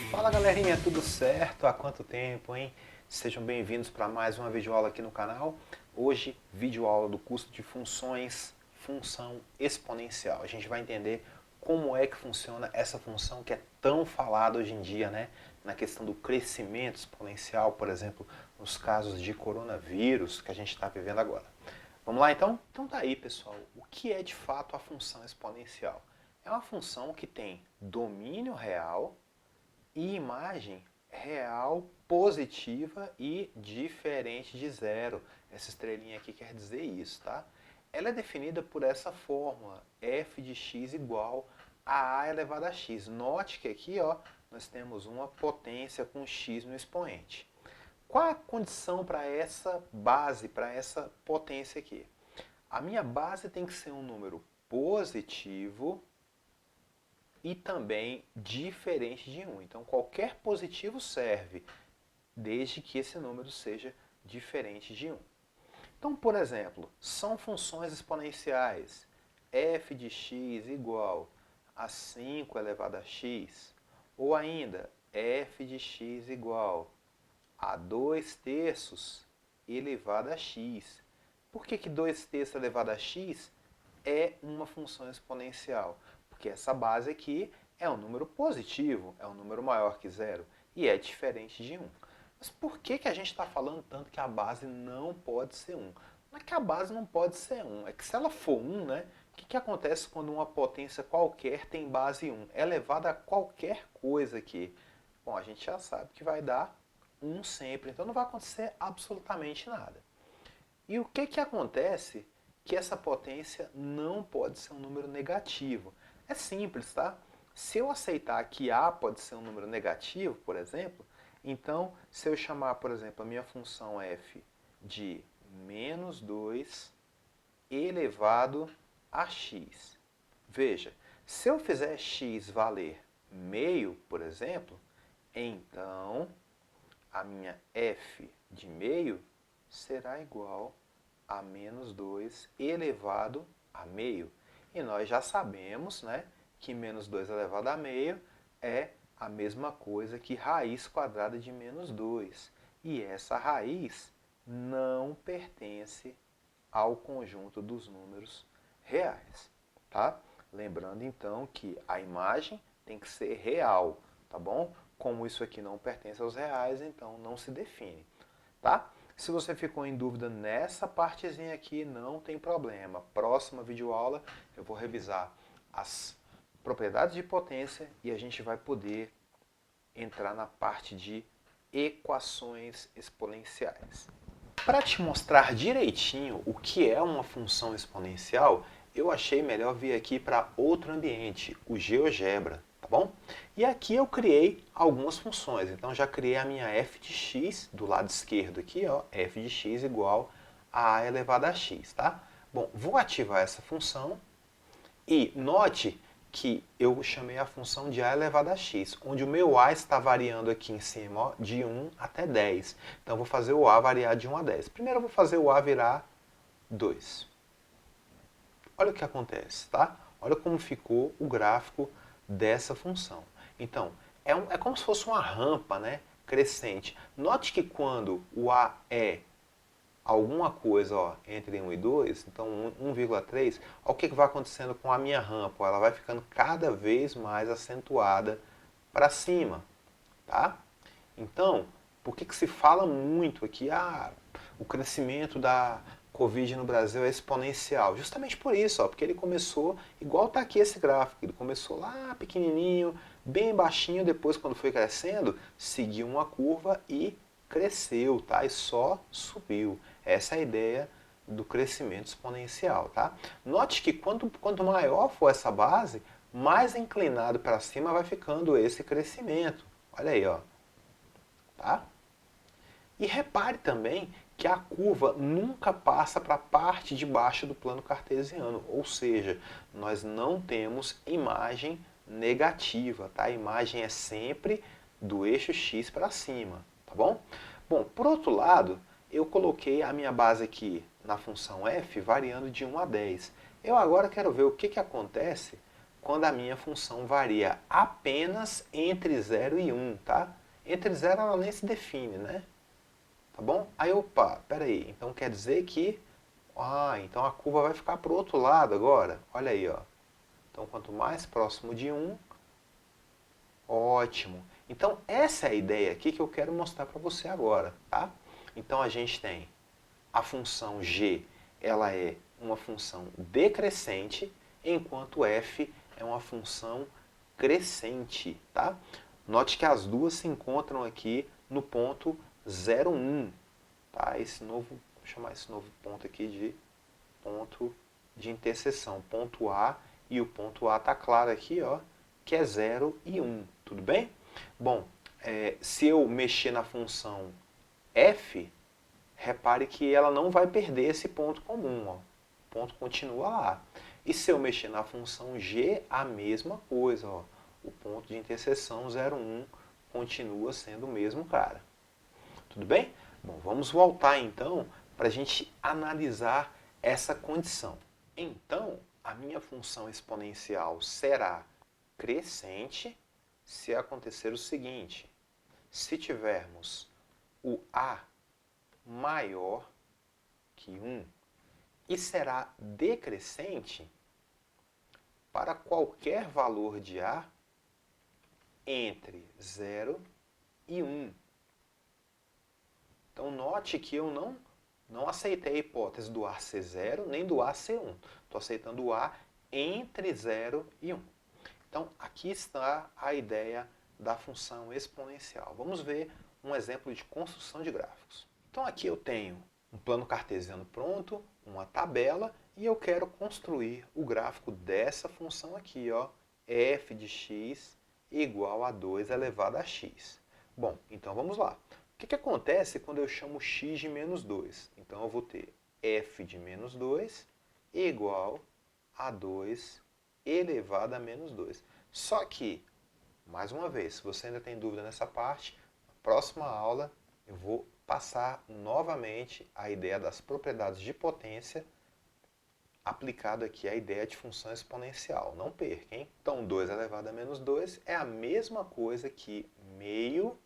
Fala galerinha, tudo certo? Há quanto tempo, hein? Sejam bem-vindos para mais uma videoaula aqui no canal. Hoje, videoaula do curso de funções, função exponencial. A gente vai entender como é que funciona essa função que é tão falada hoje em dia, né? Na questão do crescimento exponencial, por exemplo, nos casos de coronavírus que a gente está vivendo agora. Vamos lá então? Então tá aí, pessoal. O que é de fato a função exponencial? É uma função que tem domínio real e imagem real, positiva e diferente de zero. Essa estrelinha aqui quer dizer isso, tá? Ela é definida por essa fórmula, f de x igual a elevado a x. Note que aqui, ó, nós temos uma potência com x no expoente. Qual a condição para essa base, para essa potência aqui? A minha base tem que ser um número positivo e também diferente de 1. Então, qualquer positivo serve, desde que esse número seja diferente de 1. Então, por exemplo, são funções exponenciais. F de x igual a 5 elevado a x. Ou ainda, f de x igual a 2 terços elevado a x. Por que 2 terços elevado a x é uma função exponencial? Porque essa base aqui é um número positivo, é um número maior que zero e é diferente de 1. Mas por que a gente está falando tanto que a base não pode ser 1? Não é que a base não pode ser 1, é que se ela for 1, né, o que acontece quando uma potência qualquer tem base 1? É elevada a qualquer coisa aqui. Bom, a gente já sabe que vai dar 1 sempre, então não vai acontecer absolutamente nada. E o que acontece que essa potência não pode ser um número negativo? É simples, tá? Se eu aceitar que A pode ser um número negativo, por exemplo, então se eu chamar, por exemplo, a minha função f de menos 2 elevado a x. Veja, se eu fizer x valer meio, por exemplo, então a minha f de meio será igual a menos 2 elevado a meio. E nós já sabemos, né, que menos 2 elevado a meio é a mesma coisa que raiz quadrada de menos 2. E essa raiz não pertence ao conjunto dos números reais. Tá? Lembrando então que a imagem tem que ser real, tá bom? Como isso aqui não pertence aos reais, então não se define. Tá? Se você ficou em dúvida nessa partezinha aqui, não tem problema. Próxima videoaula eu vou revisar as propriedades de potência e a gente vai poder entrar na parte de equações exponenciais. Para te mostrar direitinho o que é uma função exponencial, eu achei melhor vir aqui para outro ambiente, o GeoGebra, tá bom? E aqui eu criei algumas funções, então já criei a minha f de x do lado esquerdo aqui, ó, f de x igual a elevado a x, tá? Bom, vou ativar essa função e note que eu chamei a função de a elevado a x, onde o meu a está variando aqui em cima, ó, de 1 até 10. Então, eu vou fazer o a variar de 1 a 10. Primeiro, eu vou fazer o a virar 2. Olha o que acontece, tá? Olha como ficou o gráfico dessa função. Então, é como se fosse uma rampa, né, crescente. Note que quando o a é alguma coisa, ó, entre 1 e 2, então 1,3, olha o que vai acontecendo com a minha rampa. Ela vai ficando cada vez mais acentuada para cima, tá? Então, por que se fala muito aqui, o crescimento da Covid no Brasil é exponencial? Justamente por isso, ó, porque ele começou, igual está aqui esse gráfico, ele começou lá pequenininho, bem baixinho, depois quando foi crescendo, seguiu uma curva e cresceu, tá? E só subiu. Essa é a ideia do crescimento exponencial, tá? Note que quanto maior for essa base, mais inclinado para cima vai ficando esse crescimento. Olha aí, ó. Tá? E repare também que a curva nunca passa para a parte de baixo do plano cartesiano, ou seja, nós não temos imagem negativa, tá? A imagem é sempre do eixo x para cima, tá bom? Bom, por outro lado, eu coloquei a minha base aqui na função f variando de 1 a 10. Eu agora quero ver o que acontece quando a minha função varia apenas entre 0 e 1, tá? Entre 0 ela nem se define, né? Tá bom? Aí, opa, peraí, então quer dizer que... então a curva vai ficar para o outro lado agora. Olha aí, ó. Então, quanto mais próximo de 1, ótimo. Então, essa é a ideia aqui que eu quero mostrar para você agora, tá? Então, a gente tem a função g, ela é uma função decrescente, enquanto f é uma função crescente, tá? Note que as duas se encontram aqui no ponto 0, 1, tá? Vou chamar esse novo ponto aqui de ponto de interseção, ponto A, e o ponto A está claro aqui, ó, que é 0 e 1, tudo bem? Bom, se eu mexer na função f, repare que ela não vai perder esse ponto comum, ó. O ponto continua lá. E se eu mexer na função g, a mesma coisa, ó. O ponto de interseção 0, 1 continua sendo o mesmo cara. Tudo bem? Bom, vamos voltar então para a gente analisar essa condição. Então, a minha função exponencial será crescente se acontecer o seguinte: se tivermos o a maior que 1, e será decrescente para qualquer valor de a entre 0 e 1. Então, note que eu não aceitei a hipótese do a ser 0, nem do a ser 1. Estou aceitando o a entre 0 e 1. Então, aqui está a ideia da função exponencial. Vamos ver um exemplo de construção de gráficos. Então, aqui eu tenho um plano cartesiano pronto, uma tabela, e eu quero construir o gráfico dessa função aqui, ó, f de x igual a 2 elevado a x. Bom, então vamos lá. O que acontece quando eu chamo x de menos 2? Então eu vou ter f de menos 2 igual a 2 elevado a menos 2. Só que, mais uma vez, se você ainda tem dúvida nessa parte, na próxima aula eu vou passar novamente a ideia das propriedades de potência aplicado aqui à ideia de função exponencial. Não perca, hein? Então, 2 elevado a menos 2 é a mesma coisa que meio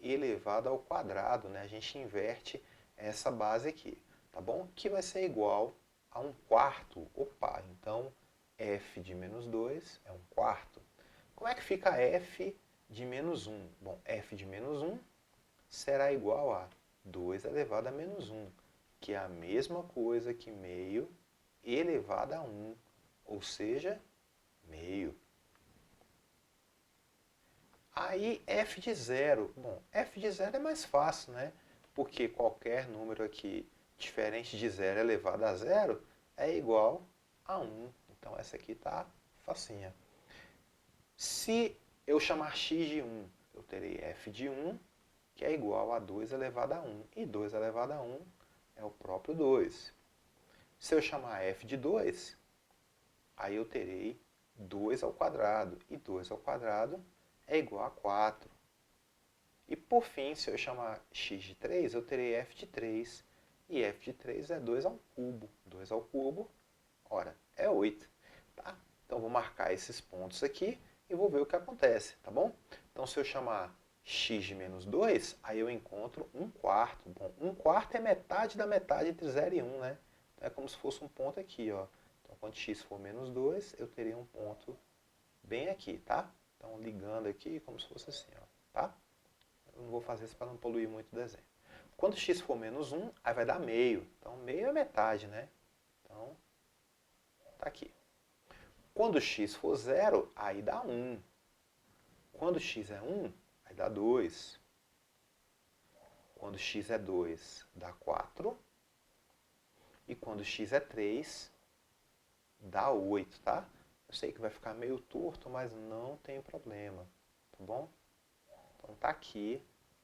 elevado ao quadrado, né? A gente inverte essa base aqui, tá bom? Que vai ser igual a 1/4. Opa, então f de menos 2 é 1/4. Como é que fica f de menos 1? Bom, f de menos 1 será igual a 2 elevado a menos 1, que é a mesma coisa que meio elevado a 1, ou seja, meio. Aí f de 0. Bom, f de 0 é mais fácil, né? Porque qualquer número aqui diferente de 0 elevado a 0 é igual a 1. Então essa aqui está facinha. Se eu chamar x de 1, eu terei f de 1, que é igual a 2 elevado a 1. E 2 elevado a 1 é o próprio 2. Se eu chamar f de 2, aí eu terei 2 ao quadrado. E 2 ao quadrado é igual a 4. E por fim, se eu chamar x de 3, eu terei f de 3. E f de 3 é 2 ao cubo. 2 ao cubo, ora, é 8. Tá? Então, vou marcar esses pontos aqui e vou ver o que acontece, tá bom? Então, se eu chamar x de menos 2, aí eu encontro 1/4. Bom, 1/4 é metade da metade entre 0 e 1, né? Então, é como se fosse um ponto aqui, ó. Então, quando x for menos 2, eu teria um ponto bem aqui, tá? Então, ligando aqui como se fosse assim, ó, tá? Eu não vou fazer isso para não poluir muito o desenho. Quando x for menos 1, aí vai dar meio. Então, meio é metade, né? Então, tá aqui. Quando x for 0, aí dá 1. Quando x é 1, aí dá 2. Quando x é 2, dá 4. E quando x é 3, dá 8, tá? Eu sei que vai ficar meio torto, mas não tem problema, tá bom? Então tá aqui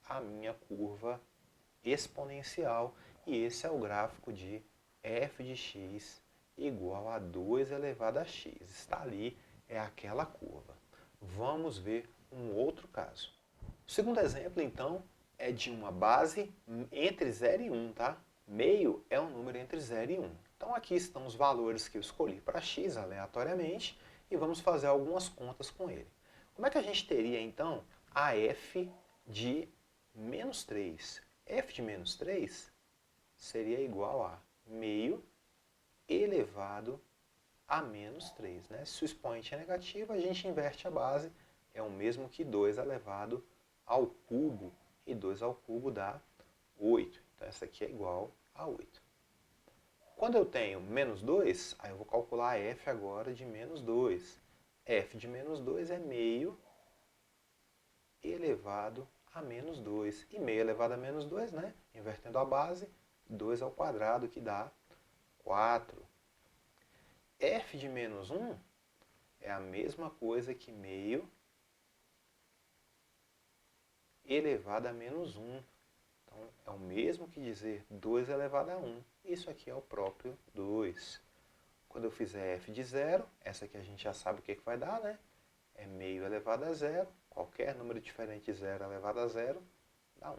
a minha curva exponencial e esse é o gráfico de f de x igual a 2 elevado a x. Está ali, é aquela curva. Vamos ver um outro caso. O segundo exemplo, então, é de uma base entre 0 e 1, tá? Meio é um número entre 0 e 1. Então aqui estão os valores que eu escolhi para x aleatoriamente e vamos fazer algumas contas com ele. Como é que a gente teria então a f de menos 3? F de menos 3 seria igual a meio elevado a menos 3. Né? Se o expoente é negativo, a gente inverte a base, é o mesmo que 2 elevado ao cubo, e 2 ao cubo dá 8. Então essa aqui é igual a 8. Quando eu tenho menos 2, aí eu vou calcular a f agora de menos 2. F de menos 2 é meio elevado a menos 2. E meio elevado a menos 2, né? Invertendo a base, 2 ao quadrado, que dá 4. F de menos 1 é a mesma coisa que meio elevado a menos 1. Então, é o mesmo que dizer 2 elevado a 1. Isso aqui é o próprio 2. Quando eu fizer f de 0, essa aqui a gente já sabe o que vai dar, né? É meio elevado a 0. Qualquer número diferente de 0 elevado a 0 dá 1.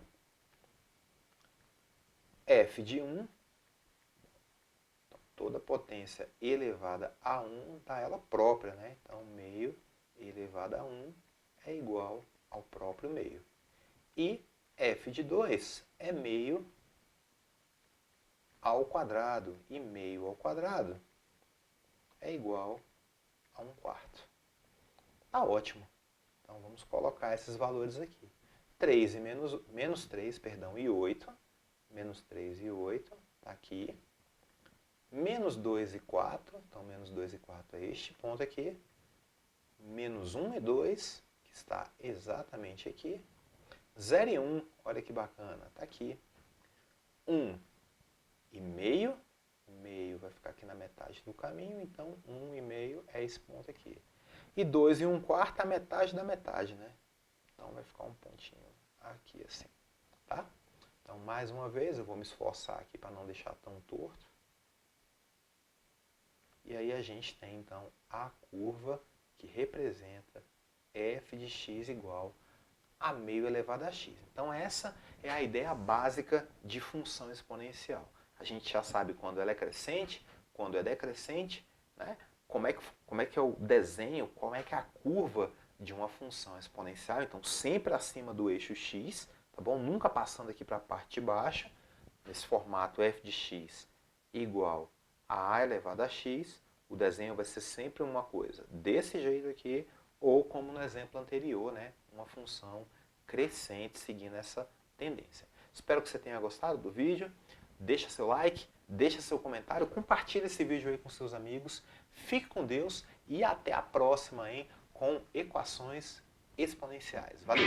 F de 1, então, toda potência elevada a 1 dá ela própria, né? Então, meio elevado a 1 é igual ao próprio meio. E f de 2 é meio ao quadrado. E meio ao quadrado é igual a 1/4. Tá ótimo. Então vamos colocar esses valores aqui. 3 e menos 3, perdão, e 8. Menos 3 e 8, está aqui. Menos 2 e 4, então menos 2 e 4 é este ponto aqui. Menos 1 e 2, que está exatamente aqui. 0 e 1, olha que bacana, está aqui. 1 e meio, meio vai ficar aqui na metade do caminho, então 1 e meio é esse ponto aqui. E 2 e 1/4 a metade da metade, né? Então vai ficar um pontinho aqui assim, tá? Então mais uma vez eu vou me esforçar aqui para não deixar tão torto. E aí a gente tem então a curva que representa f de x igual a meio elevado a x. Então essa é a ideia básica de função exponencial. A gente já sabe quando ela é crescente, quando é decrescente, né? Como é que é o desenho, como é que é a curva de uma função exponencial. Então sempre acima do eixo x, tá bom? Nunca passando aqui para a parte de baixo, nesse formato f de x igual a elevado a x, o desenho vai ser sempre uma coisa desse jeito aqui, ou como no exemplo anterior, né, uma função crescente seguindo essa tendência. Espero que você tenha gostado do vídeo. Deixa seu like, deixa seu comentário, compartilha esse vídeo aí com seus amigos. Fique com Deus e até a próxima, hein, com equações exponenciais. Valeu!